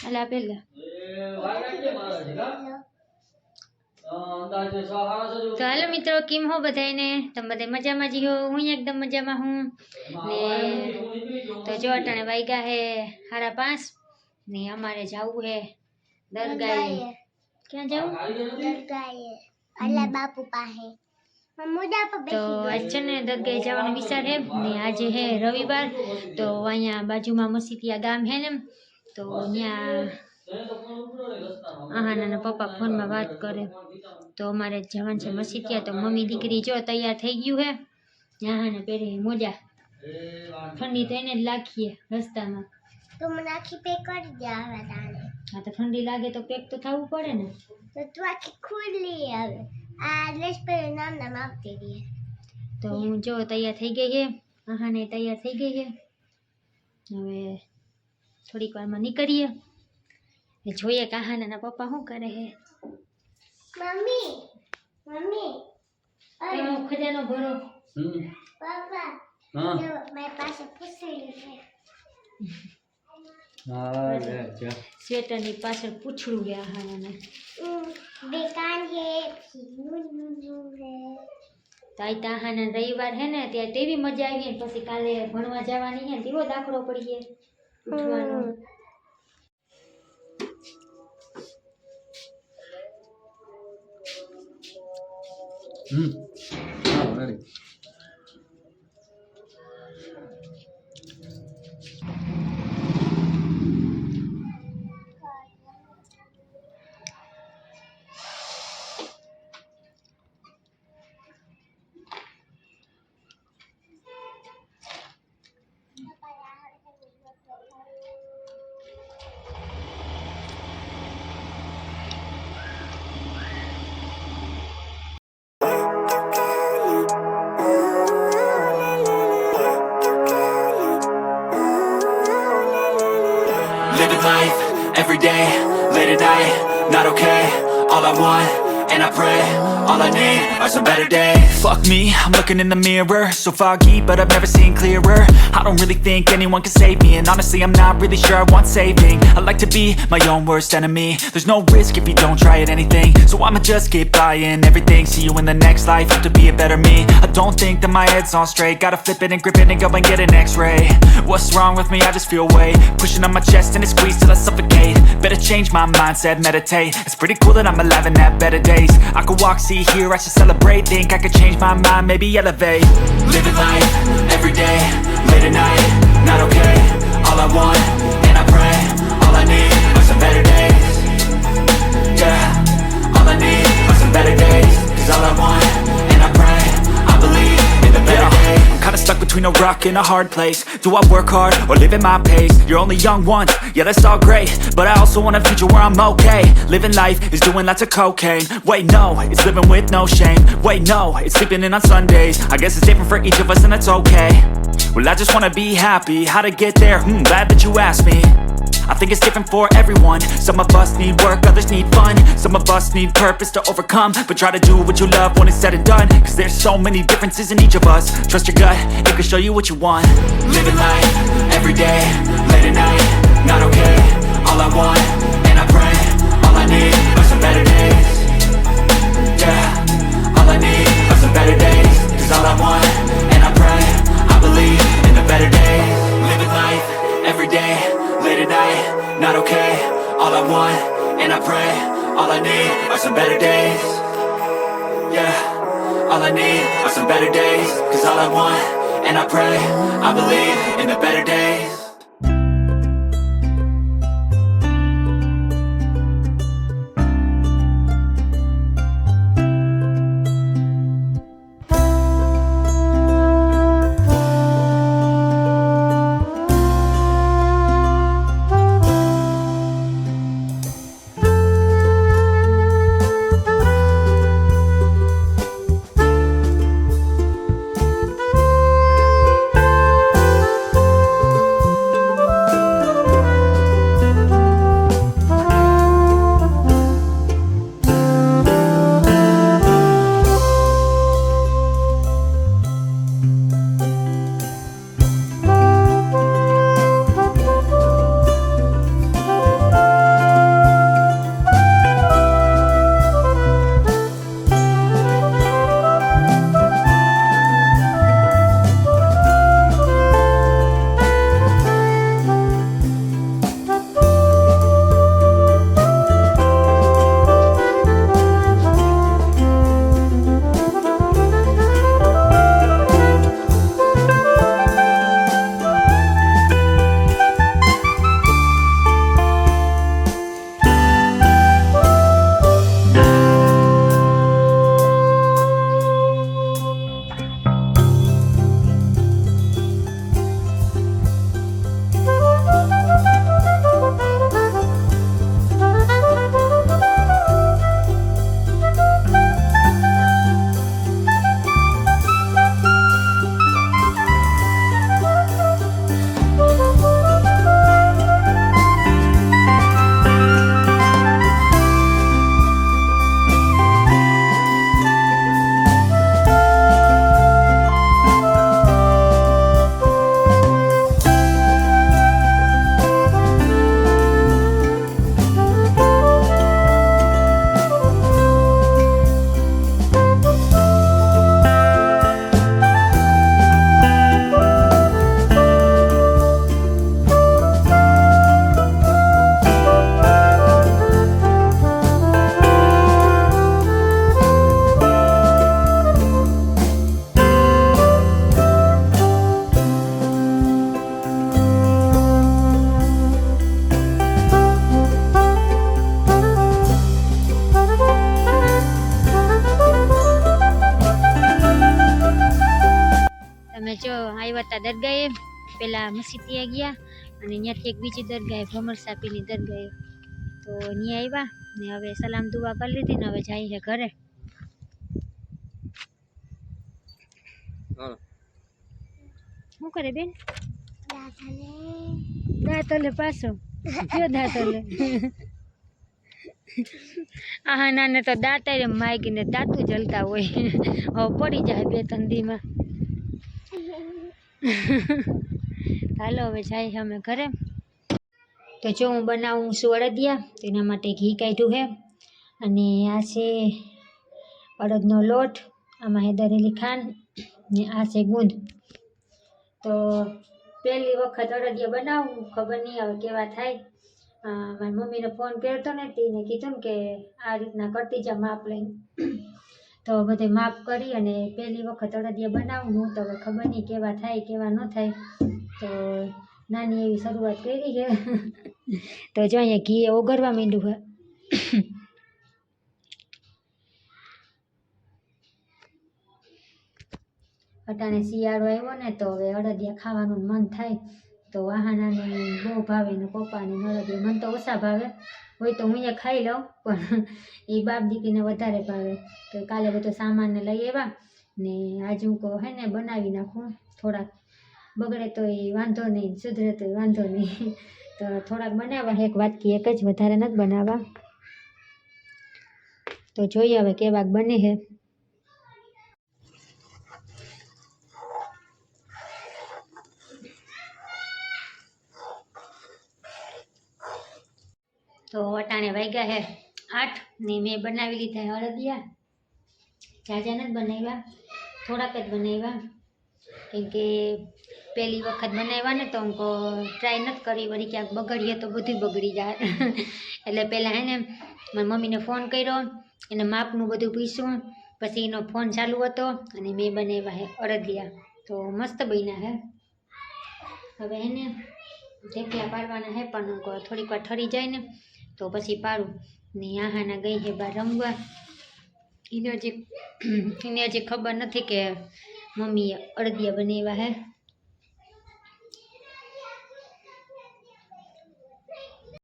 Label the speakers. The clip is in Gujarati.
Speaker 1: અલા પેલા તો હાલો મિત્રો, કેમ હો બધાને? તમે બધા મજામાં જ હો? હું એકદમ મજામાં હું ને. તો જો અટાણે વાગ્યા હે 5:30 ને અમારે જવું હે દરગાહે. ક્યાં જવું? દરગાહે અલ્લા બાપુ પાસે. તો આજ છે ને દરગાહે જવાનો વિચાર હે ને. આજે હે રવિવાર, તો અહીંયા બાજુમાં મસીતિયા ગામ હે ને, તો ત્યાં આહાના પપ્પા ફોનમાં વાત કરે તો અમારે જવાનું છે મસીતિયા. તો મમ્મી દીકરી જો તૈયાર થઈ ગયું હે. આહાને પહેરી મોજા. ઠંડી તો એને જ લાગીએ રસ્તામાં. તો મને આખી પેક કરી દે હવે તાણે. હા તો ઠંડી લાગે તો પેક તો થવું પડે ને. તો તું આખી ખુલ્લી હવે આ ડ્રેસ પહેરી નામ આપતી રહી. તો હું જો તૈયાર થઈ ગઈ છે. આહાને તૈયાર થઈ ગઈ છે. હવે થોડીક વારમાં નીકળીએ. જોઈએ કે આહાના પપ્પા શું કરે છે. મમ્મી મમ્મી અરે ખજાનો ભરો. પપ્પા હા મારી પાસે પૂછડી છે. હા લે જા. સ્વેટરની પાછળ પૂછડું ગયા આહાને. બે કાન હે તાઈ તાહાના રવિવાર હે ને ત્યાં તેવી મજા આવી. પછી કાલે ભણવા જવાની હે તેવો દાખલો પડીએ ઉઠવાનો. હા ready.
Speaker 2: Living life, every day, late at night, not okay. All I want, and I pray, all I need are some better days. Fuck me, I'm looking in the mirror, so foggy, but I've never seen clearer. I don't really think anyone can save me, and honestly I'm not really sure I want saving. I like to be my own worst enemy. There's no risk if you don't try at anything, so I'ma just keep buying everything. See you in the next life, hope to be a better me. I don't think that my head's on straight, gotta flip it and grip it and go and get an x-ray. What's wrong with me? I just feel weight pushing on my chest and it squeezes till I suffocate. Better change my mindset, meditate. It's pretty cool that I'm alive and have better days. I could walk, see, hear, I should celebrate. Think I could change my mind, maybe elevate. Living life, every day, late at night, not okay. All I want, and I pray, all I need are some better days. Yeah, all I need are some better days. Cause all I want, and I pray, I believe in the better days. I'm kinda stuck between a rock and a hard place. Do I work hard or live at my pace? You're only young once, yeah that's all great, but I also want a future where I'm okay. Living life is doing lots of cocaine. Wait no, it's living with no shame. Wait no, it's sleeping in on Sundays. I guess it's different for each of us and that's okay. Well I just wanna be happy, how to get there? Glad that you asked me. I think it's different for everyone. Some of us need work, others need fun. Some of us need purpose to overcome. But try to do what you love when it's said and done. Cause there's so many differences in each of us. Trust your gut, it can show you what you want. Living life, every day, late at night, not okay. All I want, and I pray, all I need are some better days. Yeah, all I need are some better days. Cause all I want, and I pray, I believe in the better days. Living life, every day, late at night, not okay. All I want, and I pray, all I need are some better days. Yeah, all I need are some better days. Cause all I want, and I pray, I believe in the better days.
Speaker 1: દરગાહે પેલા મસીદીએ ગયા અને ત્યાંથી એક બીજી દરગાહે ભમર સાપીની દરગાહે તો ત્યાં આવ્યા ને હવે સલામ દુઆ કરી લીધી ને હવે જાય છે ઘરે. શું કરે બેન? દાંતલે પાછો કયો દાંતલે આ નાને તો દાંતા માગીને દાંતું જલતા હોય. હવે પડી જાય 2-3 દીમાં. હાલો હવે જાય અમે ઘરે. તો જો હું બનાવું છું અડદિયા, તેના માટે ઘી કાઢ્યું છે અને આ છે અડદનો લોટ, આમાં છે દરેલી ખાંડ ને આ છે ગુંદ. તો પહેલી વખત અડદિયા બનાવું, ખબર નહીં હવે કેવા થાય. મારી મમ્મીને ફોન કર્યો હતો ને તેને કીધું કે આ રીતના કરતી જા માપ લઈને. તો બધે માપ કરી અને પહેલી વખત અડદિયા બનાવું હું, તો હવે ખબર નહીં કેવા થાય કેવા ન થાય. તો નાની એવી શરૂઆત કરી છે. તો જો અહીંયા ઘી ઓગળવા માંડ્યું છે. અટાણે શિયાળો આવ્યો ને તો હવે અડદિયા ખાવાનું મન થાય. તો વાહાનાને બહુ ભાવે ને પપ્પાને અડદિયા. મને તો ઓછા ભાવે હોય તો હું ખાઈ લઉં, પણ એ બાપ દીકરીને વધારે ભાવે. તો કાલે બધો સામાનને લઈ આવ્યા ને આજે હું કહું હે ને બનાવી નાખું. થોડાક બગડે તો એ વાંધો નહીં, સુધરે તો વાંધો નહીં. તો થોડાક બનાવવા, એક વાટકી એક જ, વધારે નથી બનાવવા. તો જોઈએ હવે કેવાક બને છે. તો અટાણે વાગ્યા છે 8 ને મેં બનાવી લીધા અડદિયા. જાજા નથી બનાવ્યા, થોડાક જ બનાવ્યા, કેમ કે પહેલી વખત બનાવ્યા ને તો અમકો ટ્રાય નથી કરી, વળી ક્યાંક બગડીએ તો બધું બગડી જાય. એટલે પહેલાં હે ને મારી મમ્મીને ફોન કર્યો, એને માપનું બધું પૂછ્યું, પછી એનો ફોન ચાલુ હતો અને મેં બનાવ્યા છે અડદિયા. તો મસ્ત બન્યા છે. હવે એને ઢેકલા પાડવાના છે, પણ થોડીક વાર ઠરી જાય ને તો પછી પાડું. ને આહાના ગઈ છે બહાર રમવા. એને હજી ખબર નથી કે મમ્મીએ અડદિયા બનાવ્યા છે.